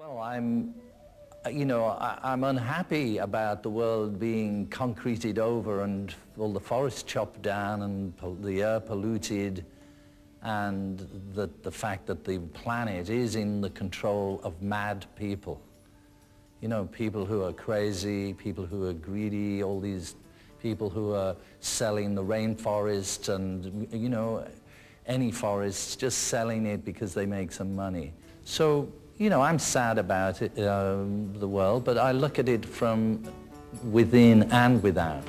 Well, I'm unhappy about the world being concreted over and all the forests chopped down and the air polluted, and the fact that the planet is in the control of mad people. You know, people who are crazy, people who are greedy, all these people who are selling the rainforest and, you know, any forests, just selling it because they make some money. So, you know, I'm sad about it, the world, but I look at it from within and without.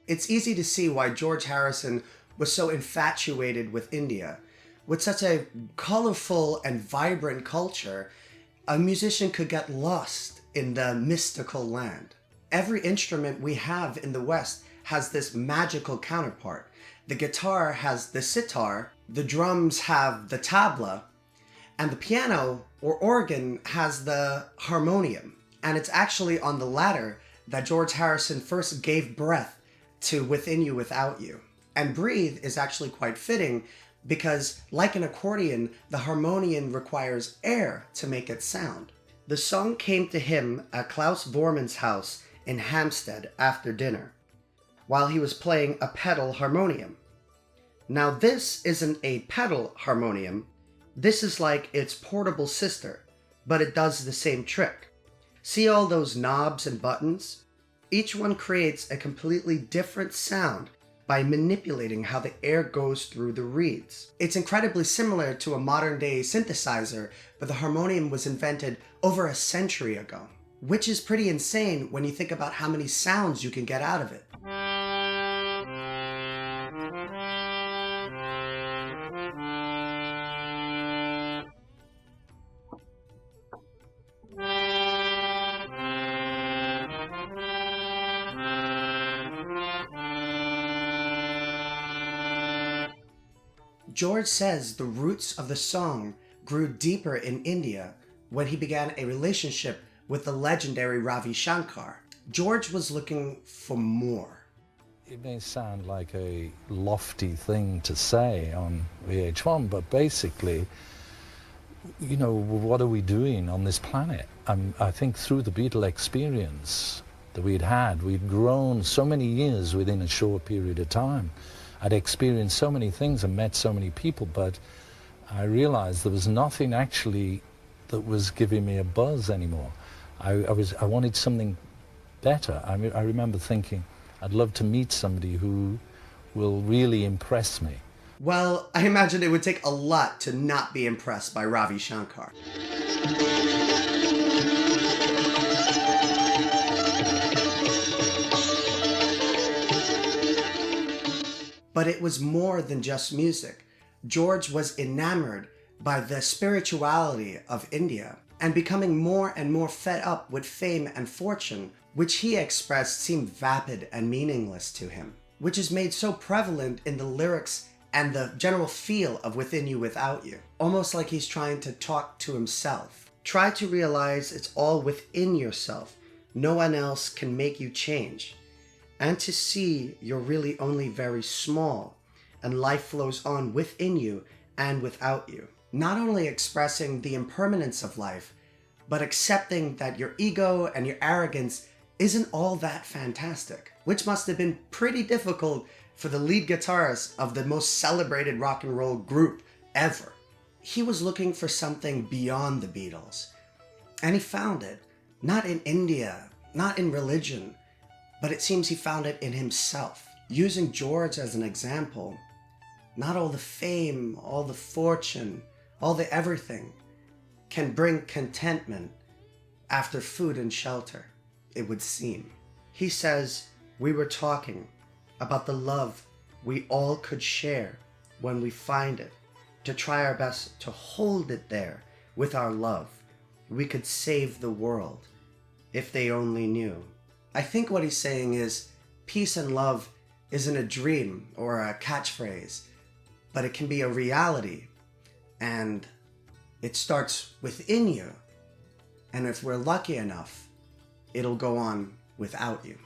It's easy to see why George Harrison was so infatuated with India. With such a colorful and vibrant culture, a musician could get lost in the mystical land. Every instrument we have in the West has this magical counterpart. The guitar has the sitar, the drums have the tabla, and the piano or organ has the harmonium. And it's actually on the latter that George Harrison first gave breath to Within You, Without You. And breathe is actually quite fitting because, like an accordion, the harmonium requires air to make it sound. The song came to him at Klaus Vormann's house in Hampstead after dinner, while he was playing a pedal harmonium. Now this isn't a pedal harmonium, this is like its portable sister, but it does the same trick. See all those knobs and buttons? Each one creates a completely different sound by manipulating how the air goes through the reeds. It's incredibly similar to a modern-day synthesizer, but the harmonium was invented over a century ago, which is pretty insane when you think about how many sounds you can get out of it. George says the roots of the song grew deeper in India when he began a relationship with the legendary Ravi Shankar. George was looking for more. It may sound like a lofty thing to say on VH1, but basically, you know, what are we doing on this planet? I think through the Beatle experience that we'd grown so many years within a short period of time. I'd experienced so many things and met so many people, but I realized there was nothing actually that was giving me a buzz anymore. I wanted something better. I remember thinking, I'd love to meet somebody who will really impress me. Well, I imagine it would take a lot to not be impressed by Ravi Shankar. But it was more than just music. George was enamored by the spirituality of India and becoming more and more fed up with fame and fortune, which he expressed seemed vapid and meaningless to him, which is made so prevalent in the lyrics and the general feel of Within You, Without You, almost like he's trying to talk to himself. Try to realize it's all within yourself. No one else can make you change. And to see you're really only very small, and life flows on within you and without you. Not only expressing the impermanence of life, but accepting that your ego and your arrogance isn't all that fantastic, which must have been pretty difficult for the lead guitarist of the most celebrated rock and roll group ever. He was looking for something beyond the Beatles, and he found it, not in India, not in religion, but it seems he found it in himself. Using George as an example, not all the fame, all the fortune, all the everything can bring contentment after food and shelter, it would seem. He says, we were talking about the love we all could share when we find it, to try our best to hold it there with our love. We could save the world if they only knew. I think what he's saying is peace and love isn't a dream or a catchphrase, but it can be a reality, and it starts within you, and if we're lucky enough, it'll go on without you.